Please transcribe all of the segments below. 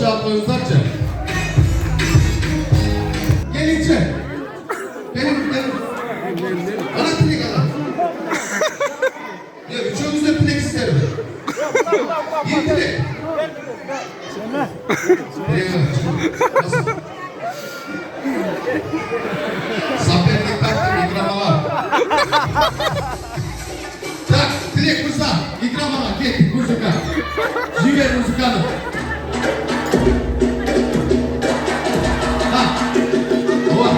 şey yapmıyorlarca. Gelince. Benim. Bana dilek adam. Ya üçümüz de dilek isterim. Bir dilek. Nasıl? Zaferlik baktım ikramalar. Tak, dilek Musa, ikramalar, git muzika. Jigit muzikanı. Ha, ova.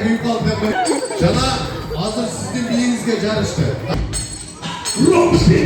Büyük aldım. Cana hazır sizin bilinizle yarıştı. Roxy!